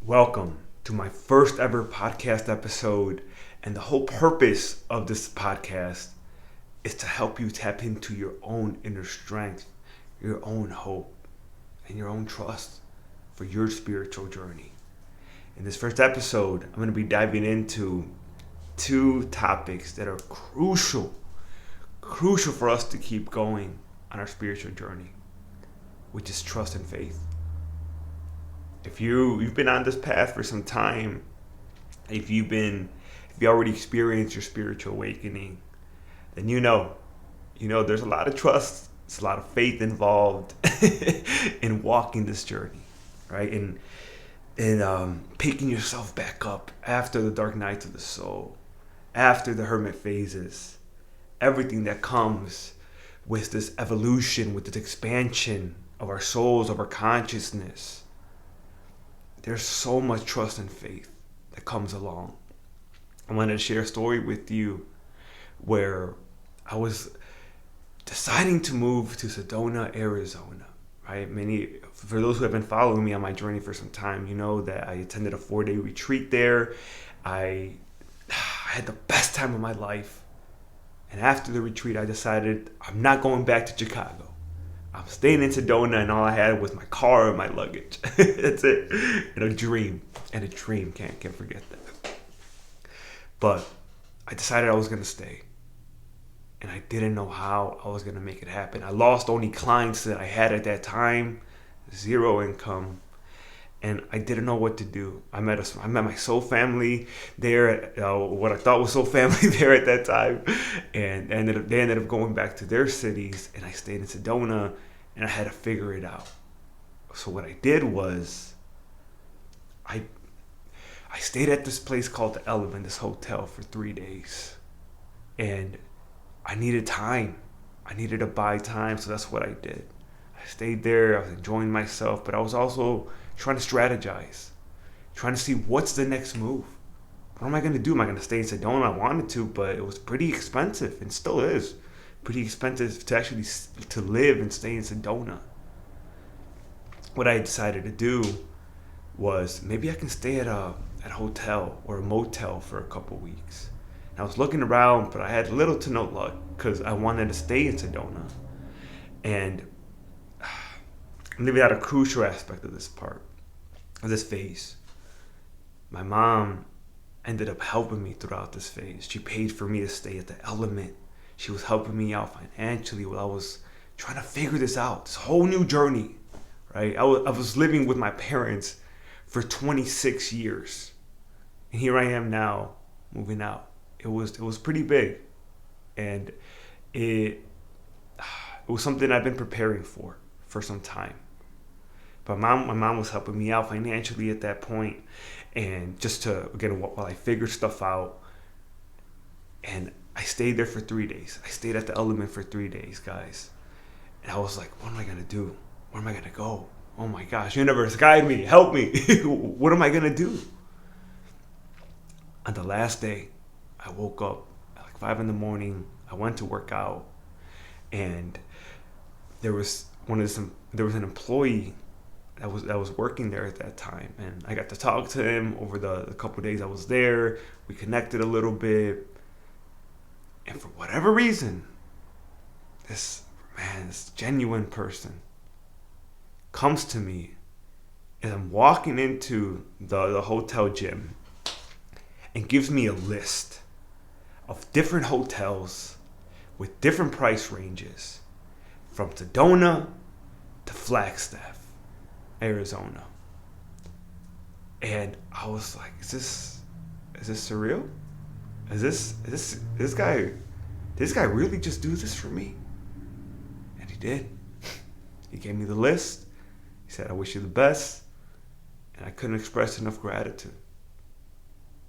Welcome to my first ever podcast episode. And the whole purpose of this podcast is to help you tap into your own inner strength, your own hope, and your own trust for your spiritual journey. In this first episode, I'm going to be diving into two topics that are crucial for us to keep going on our spiritual journey, which is trust and faith. If you've been on this path for some time, if you already experienced your spiritual awakening, then there's a lot of trust, there's a lot of faith involved in walking this journey, right? And picking yourself back up after the dark nights of the soul, after the hermit phases, everything that comes with this evolution, with this expansion of our souls, of our consciousness. There's so much trust and faith that comes along. I wanted to share a story with you where I was deciding to move to Sedona, Arizona. Right? For those who have been following me on my journey for some time, you know that I attended a 4-day retreat there. I had the best time of my life. And after the retreat, I decided I'm not going back to Chicago. I'm staying in Sedona, and all I had was my car and my luggage. That's it. And a dream. Can't forget that. But I decided I was going to stay. And I didn't know how I was going to make it happen. I lost only clients that I had at that time. Zero income. And I didn't know what to do. I met my soul family there, what I thought was soul family there at that time, and they ended up going back to their cities, and I stayed in Sedona, and I had to figure it out. So what I did was, I stayed at this place called the Element, this hotel, for 3 days, and I needed time. I needed to buy time, so that's what I did. I stayed there. I was enjoying myself, but I was also trying to strategize, trying to see what's the next move. What am I going to do? Am I going to stay in Sedona? I wanted to, but it was pretty expensive, and still is pretty expensive to actually to live and stay in Sedona. What I decided to do was maybe I can stay at a hotel or a motel for a couple weeks. And I was looking around, but I had little to no luck because I wanted to stay in Sedona. And I'm leaving out a crucial aspect of this phase. My mom ended up helping me throughout this phase. She paid for me to stay at the Element. She was helping me out financially while I was trying to figure this out, this whole new journey, right? I was living with my parents for 26 years. And here I am now, moving out. It was pretty big. And it was something I've been preparing for some time. But my mom was helping me out financially at that point, and just to, again, while I figured stuff out. And I stayed there for 3 days. I stayed at the Element for 3 days, guys. And I was like, what am I going to do? Where am I going to go? Oh my gosh, universe, guide me, help me. What am I going to do? On the last day, I woke up at like 5 a.m. I went to work out, and there was an employee that was working there at that time, and I got to talk to him over the couple of days I was there. We connected a little bit, and for whatever reason, this genuine person comes to me as I'm walking into the hotel gym and gives me a list of different hotels with different price ranges from Sedona to Flagstaff, Arizona. And I was like, is this surreal? Is this guy really just do this for me? And he did. He gave me the list. He said, I wish you the best. And I couldn't express enough gratitude.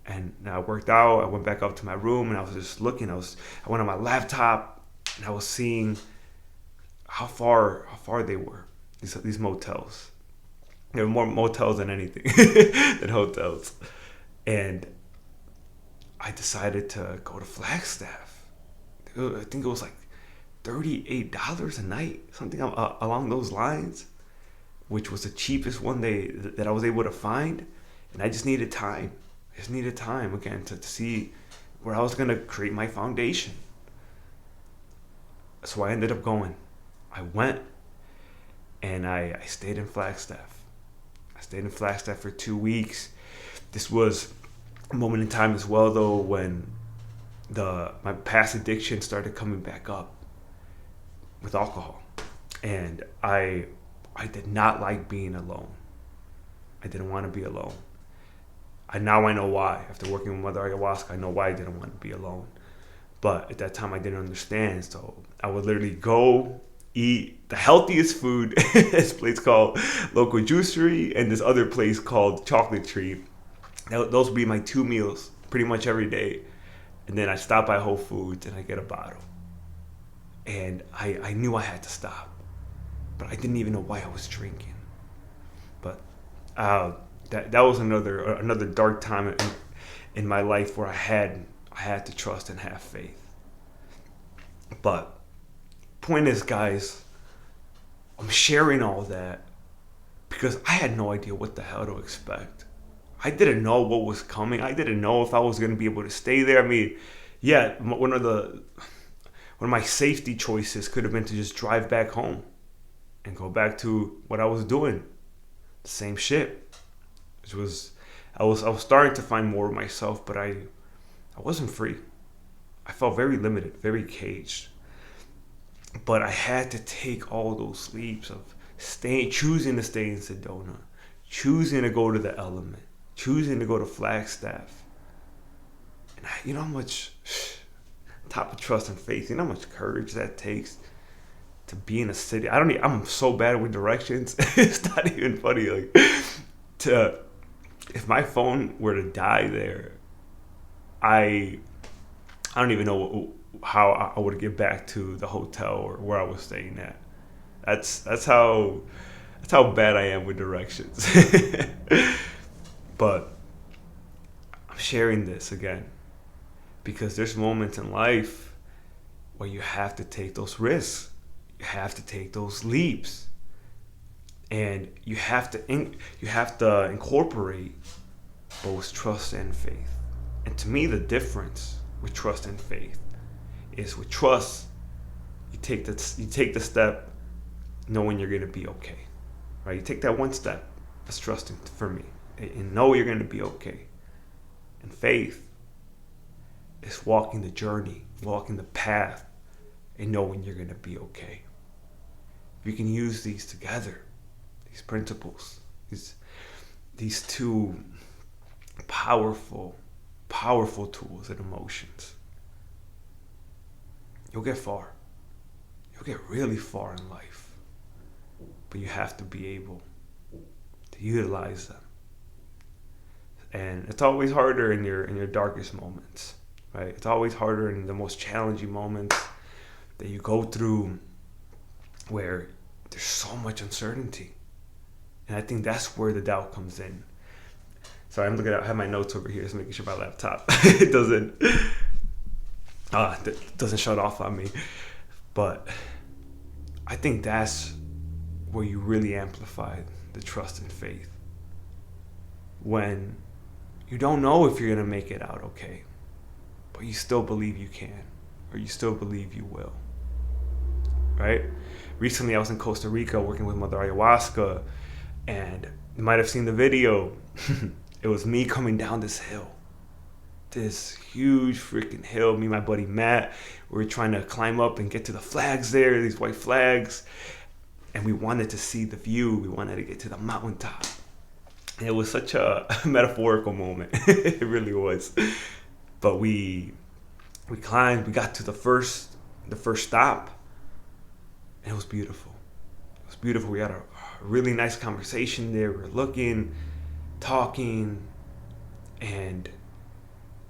And I worked out. I went back up to my room, and I was just looking. I went on my laptop, and I was seeing how far they were, these motels. There were more motels than anything, than hotels. And I decided to go to Flagstaff. I think it was like $38 a night, something along those lines, which was the cheapest one that I was able to find. And I just needed time. I just needed time again to see where I was going to create my foundation. So I ended up going. I went and I stayed in Flagstaff. I stayed in Flagstaff for 2 weeks. This was a moment in time as well, though, when my past addiction started coming back up with alcohol. And I did not like being alone. I didn't want to be alone. Now I know why. After working with Mother Ayahuasca, I know why I didn't want to be alone. But at that time, I didn't understand. So I would literally go eat the healthiest food. This place called Local Juicery and this other place called Chocolate Tree. Those would be my 2 meals pretty much every day. And then I stop by Whole Foods and I get a bottle. And I knew I had to stop. But I didn't even know why I was drinking. But that was another dark time in my life where I had to trust and have faith. But point is, guys, I'm sharing all that because I had no idea what the hell to expect. I didn't know what was coming. I didn't know if I was going to be able to stay there. I mean, yeah, one of my safety choices could have been to just drive back home and go back to what I was doing, the same shit. Which was, I was starting to find more of myself, but I wasn't free. I felt very limited, very caged. But I had to take all those leaps of choosing to stay in Sedona, choosing to go to the Element, choosing to go to Flagstaff. And you know how much, top of trust and faith, you know how much courage that takes to be in a city. I'm so bad with directions. It's not even funny. Like, if my phone were to die there, I don't even know how I would get back to the hotel or where I was staying at. That's how bad I am with directions. But I'm sharing this again because there's moments in life where you have to take those risks. You have to take those leaps. And you have to incorporate both trust and faith. And to me, the difference with trust and faith is with trust, you take the step knowing you're going to be okay, right? You take that one step. That's trusting for me, and know you're going to be okay. And faith is walking the journey, walking the path, and knowing you're going to be okay. You can use these together, these principles, these two powerful tools and emotions. You'll get far. You'll get really far in life. But you have to be able to utilize them. And it's always harder in your darkest moments, right? It's always harder in the most challenging moments that you go through where there's so much uncertainty. And I think that's where the doubt comes in. Sorry, I'm looking at, I have my notes over here, just making sure my laptop it doesn't shut off on me. But I think that's where you really amplify the trust and faith. When you don't know if you're going to make it out okay, but you still believe you can, or you still believe you will. Right? Recently, I was in Costa Rica working with Mother Ayahuasca, and you might have seen the video. It was me coming down this hill. This huge freaking hill. Me and my buddy Matt, we were trying to climb up and get to the flags there, these white flags. And we wanted to see the view. We wanted to get to the mountaintop. And it was such a metaphorical moment. It really was. But we climbed, we got to the first stop. And it was beautiful. It was beautiful. We had a really nice conversation there. We were looking, talking, and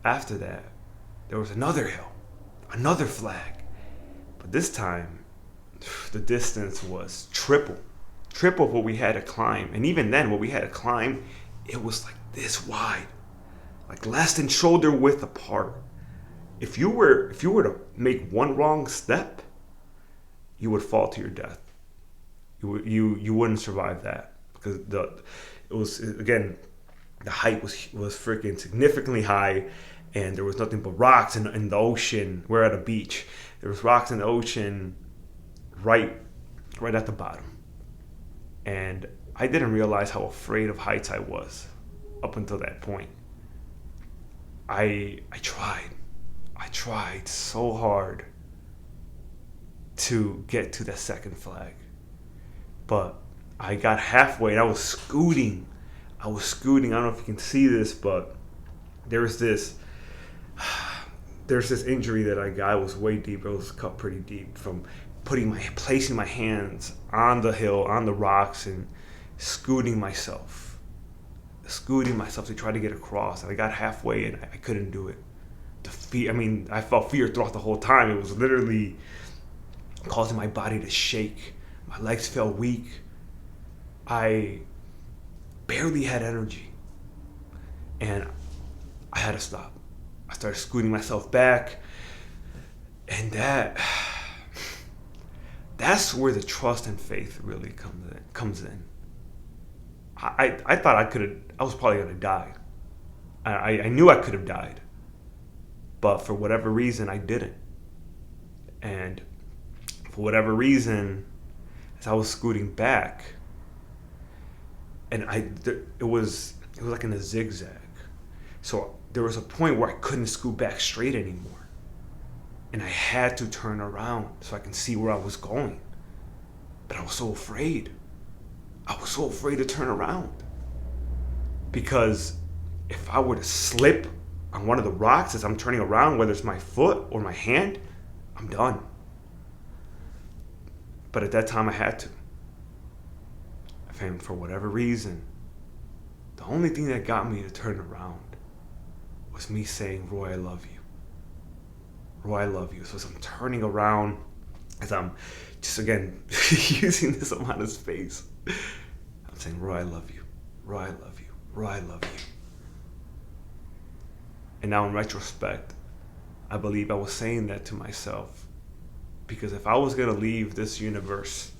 after that, there was another hill, another flag. But this time, the distance was triple what we had to climb. And even then, what we had to climb, it was like this wide, like less than shoulder width apart. If you were to make one wrong step, you would fall to your death. You wouldn't survive that because it was, again, The height was freaking significantly high, and there was nothing but rocks in the ocean. We're at a beach. There was rocks in the ocean right at the bottom. And I didn't realize how afraid of heights I was up until that point. I tried so hard to get to that second flag. But I got halfway and I was scooting. I don't know if you can see this, but there's this injury that I got. It was way deep. It was cut pretty deep from placing my hands on the hill, on the rocks, and scooting myself to try to get across. And I got halfway and I couldn't do it. I felt fear throughout the whole time. It was literally causing my body to shake. My legs felt weak. I barely had energy. And I had to stop. I started scooting myself back. And that's where the trust and faith really comes in. I thought I was probably going to die. I knew I could have died. But for whatever reason, I didn't. And for whatever reason, as I was scooting back, and it was like in a zigzag. So there was a point where I couldn't scoot back straight anymore. And I had to turn around so I can see where I was going. But I was so afraid. I was so afraid to turn around. Because if I were to slip on one of the rocks as I'm turning around, whether it's my foot or my hand, I'm done. But at that time I had to. And for whatever reason, the only thing that got me to turn around was me saying, Roy, I love you. Roy, I love you. So as I'm turning around, as I'm just again using this amount of space, I'm saying, Roy, I love you. Roy, I love you. Roy, I love you. And now in retrospect, I believe I was saying that to myself because if I was going to leave this universe,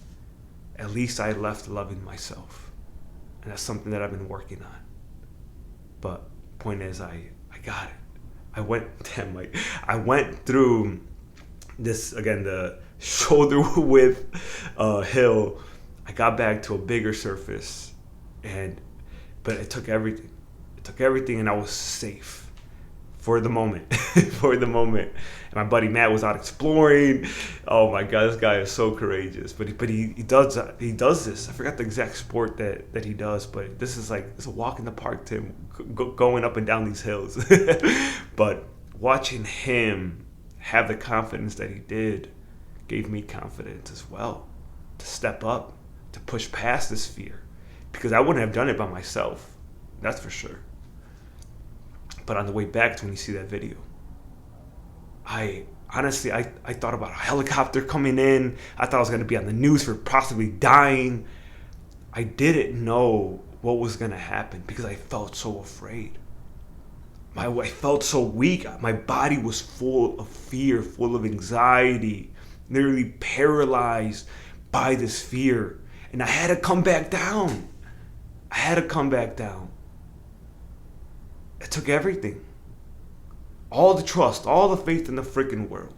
at least I left loving myself. And that's something that I've been working on. But point is, I got it. I went through this, again, the shoulder width hill. I got back to a bigger surface, but it took everything. It took everything, and I was safe for the moment. And my buddy Matt was out exploring. Oh my God, this guy is so courageous. But he does this. I forgot the exact sport that he does, but this is like it's a walk in the park to him, going up and down these hills. But watching him have the confidence that he did gave me confidence as well to step up, to push past this fear, because I wouldn't have done it by myself. That's for sure. But on the way back to when you see that video, I honestly thought about a helicopter coming in. I thought I was going to be on the news for possibly dying. I didn't know what was going to happen because I felt so afraid. I felt so weak. My body was full of fear, full of anxiety, literally paralyzed by this fear. And I had to come back down. It took everything. All the trust, all the faith in the freaking world.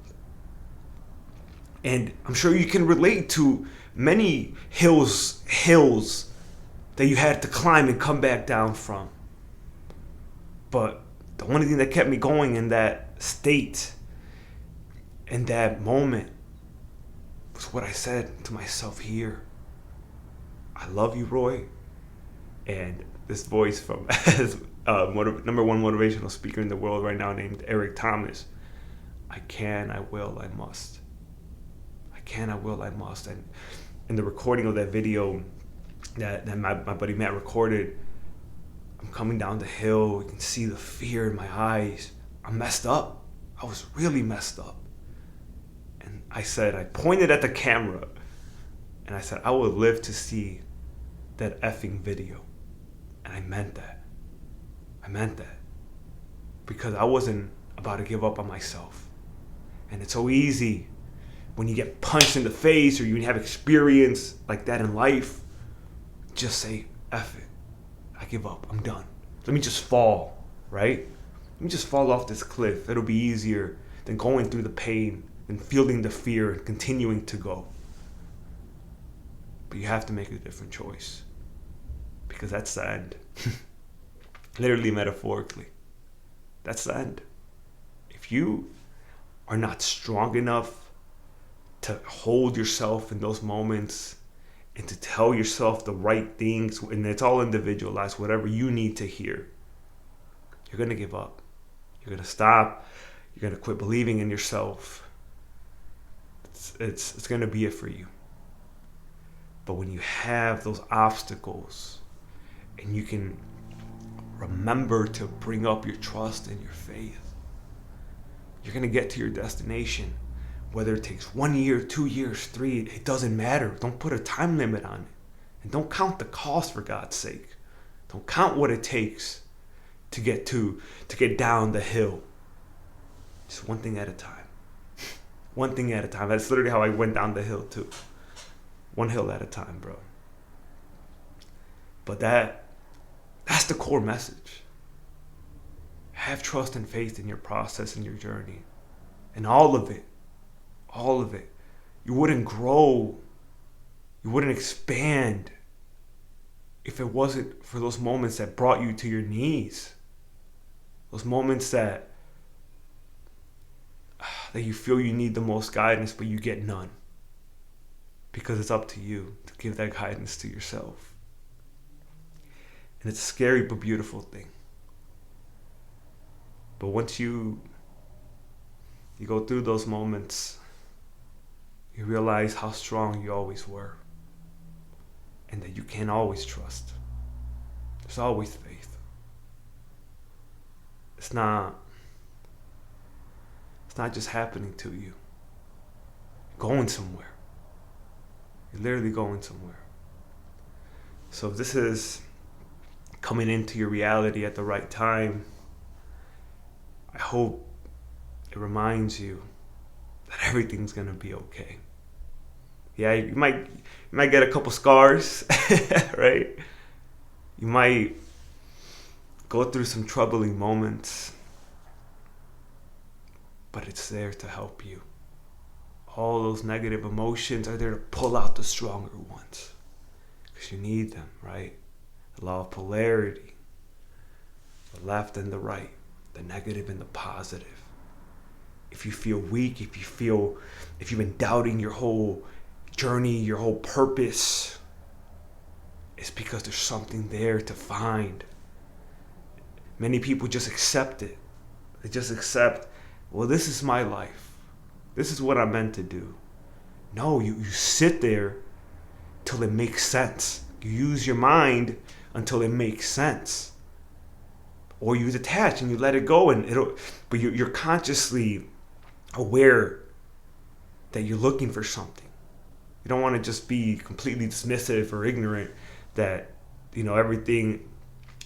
And I'm sure you can relate to many hills that you had to climb and come back down from. But the only thing that kept me going in that state, in that moment, was what I said to myself here. I love you, Roy. And this voice from number one motivational speaker in the world right now named Eric Thomas. I can, I will, I must. I can, I will, I must. And in the recording of that video that my buddy Matt recorded, I'm coming down the hill. You can see the fear in my eyes. I'm messed up. I was really messed up. And I pointed at the camera and I said, I will live to see that effing video. And I meant that. Because I wasn't about to give up on myself. And it's so easy when you get punched in the face or you have experience like that in life, just say, F it. I give up. I'm done. Let me just fall, right? Let me just fall off this cliff. It'll be easier than going through the pain and feeling the fear and continuing to go. But you have to make a different choice, because that's the end. Literally, metaphorically, that's the end. If you are not strong enough to hold yourself in those moments and to tell yourself the right things, and it's all individualized, whatever you need to hear, you're going to give up. You're going to stop. You're going to quit believing in yourself. It's going to be it for you. But when you have those obstacles and you can remember to bring up your trust and your faith, you're going to get to your destination. Whether it takes 1 year, 2 years, 3, it doesn't matter. Don't put a time limit on it. And don't count the cost, for God's sake. Don't count what it takes to get down the hill. Just one thing at a time. One thing at a time. That's literally how I went down the hill too. One hill at a time, bro. But that's the core message. Have trust and faith in your process and your journey. And all of it. All of it. You wouldn't grow. You wouldn't expand if it wasn't for those moments that brought you to your knees. Those moments that you feel you need the most guidance, but you get none. Because it's up to you to give that guidance to yourself. And it's a scary but beautiful thing. But once you go through those moments, you realize how strong you always were. And that you can always trust. There's always faith. It's not just happening to you. You're going somewhere. You're literally going somewhere. So if this is coming into your reality at the right time, I hope it reminds you that everything's gonna be okay. Yeah, you might get a couple scars, right? You might go through some troubling moments, but it's there to help you. All those negative emotions are there to pull out the stronger ones, because you need them, right? The law of polarity, the left and the right, the negative and the positive. If you feel weak, if you've been doubting your whole journey, your whole purpose, it's because there's something there to find. Many people just accept it. They just accept, well, this is my life. This is what I'm meant to do. No, you sit there till it makes sense. You use your mind until it makes sense. Or you detach and you let it go, but you're consciously aware that you're looking for something. You don't want to just be completely dismissive or ignorant that, everything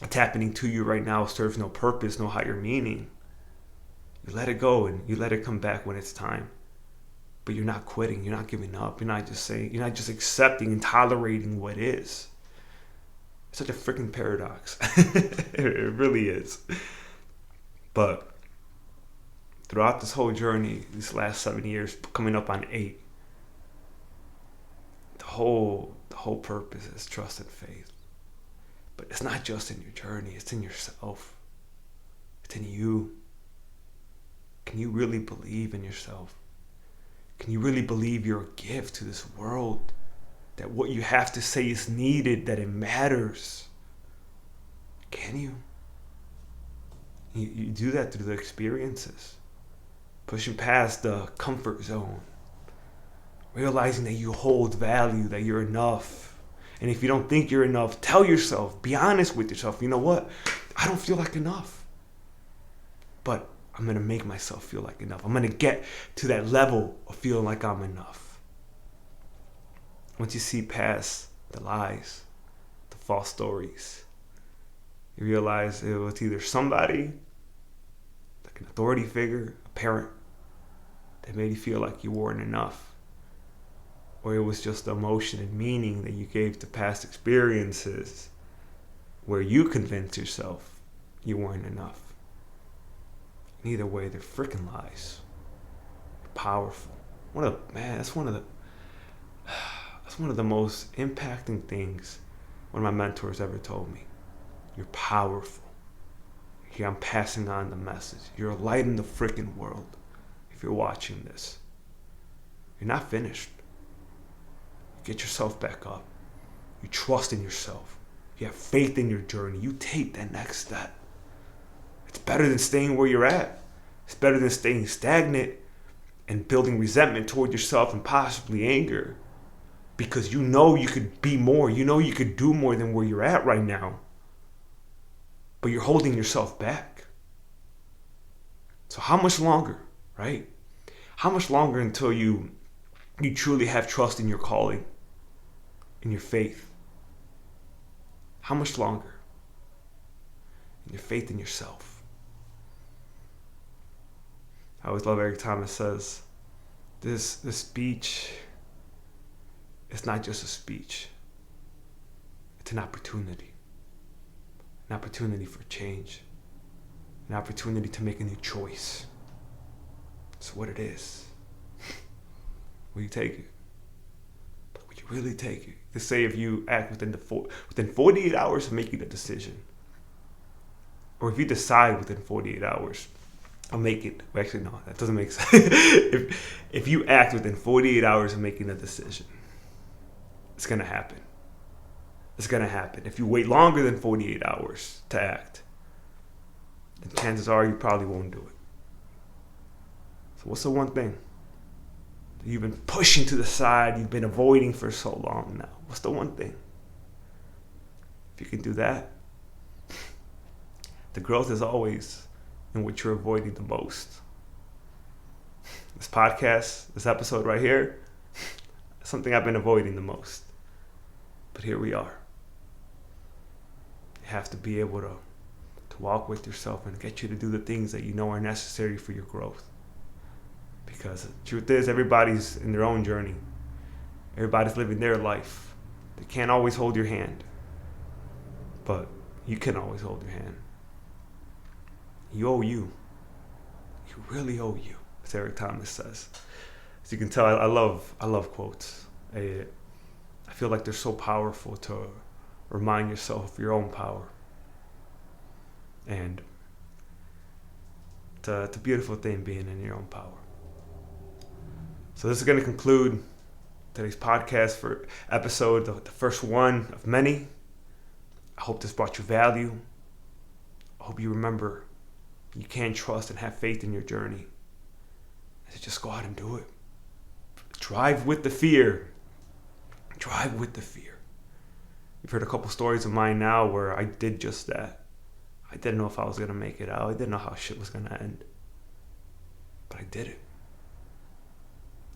that's happening to you right now serves no purpose, no higher meaning. You let it go and you let it come back when it's time. But you're not quitting, you're not giving up, you're not just accepting and tolerating what is. It's such a freaking paradox. It really is. But throughout this whole journey, these last 7 years, coming up on 8, the whole purpose is trust and faith. But it's not just in your journey, it's in yourself. It's in you. Can you really believe in yourself? Can you really believe you're a gift to this world? That what you have to say is needed, that it matters? Can you? You do that through the experiences. Pushing past the comfort zone. Realizing that you hold value, that you're enough. And if you don't think you're enough, tell yourself, be honest with yourself. You know what? I don't feel like enough. But I'm going to make myself feel like enough. I'm going to get to that level of feeling like I'm enough. Once you see past the lies, the false stories, you realize it was either somebody, like an authority figure, a parent, that made you feel like you weren't enough. Or it was just the emotion and meaning that you gave to past experiences where you convinced yourself you weren't enough. And either way, they're freaking lies. You're powerful. That's one of the most impacting things one of my mentors ever told me. You're powerful. Here I'm passing on the message. You're a light in the freaking world. If you're watching this, you're not finished. Get yourself back up. You trust in yourself. You have faith in your journey. You take that next step. It's better than staying where you're at. It's better than staying stagnant and building resentment toward yourself and possibly anger. Because you know you could be more. You know you could do more than where you're at right now. But you're holding yourself back. So how much longer, right? How much longer until you truly have trust in your calling, in your faith? How much longer? In your faith in yourself. I always love Eric Thomas says, this speech, it's not just a speech. It's an opportunity. An opportunity for change. An opportunity to make a new choice. That's what it is. Will you take it? But will you really take it? To say if you act within 48 hours of making a decision, or if you decide within 48 hours, I'll make it. Actually, no, that doesn't make sense. if you act within 48 hours of making a decision, it's gonna happen. It's gonna happen. If you wait longer than 48 hours to act, then chances are you probably won't do it. So what's the one thing that you've been pushing to the side, you've been avoiding for so long now? What's the one thing? If you can do that, the growth is always in what you're avoiding the most. This podcast, this episode right here, something I've been avoiding the most. But here we are. You have to be able to walk with yourself and get you to do the things that you know are necessary for your growth. Because the truth is, everybody's in their own journey. Everybody's living their life. They can't always hold your hand. But you can always hold your hand. You owe you. You really owe you, as Eric Thomas says. As you can tell, I love quotes. I feel like they're so powerful to remind yourself of your own power. And it's a beautiful thing being in your own power. So this is going to conclude today's podcast for episode, the first one of many. I hope this brought you value. I hope you remember you can trust and have faith in your journey. So just go out and do it. Drive with the fear. Drive with the fear. You've heard a couple stories of mine now where I did just that. I didn't know if I was going to make it out. I didn't know how shit was going to end. But I did it.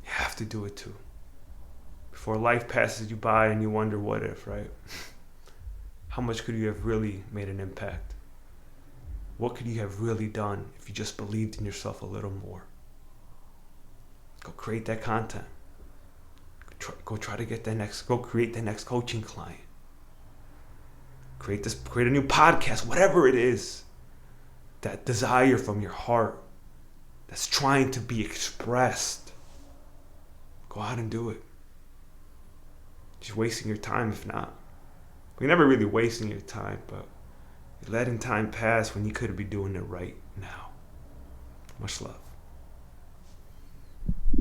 You have to do it too. Before life passes you by and you wonder what if, right? How much could you have really made an impact? What could you have really done if you just believed in yourself a little more? Go create that content. Go try to get go create the next coaching client. Create a new podcast, whatever it is. That desire from your heart that's trying to be expressed. Go out and do it. Just wasting your time if not. You're never really wasting your time, but you're letting time pass when you could be doing it right now. Much love.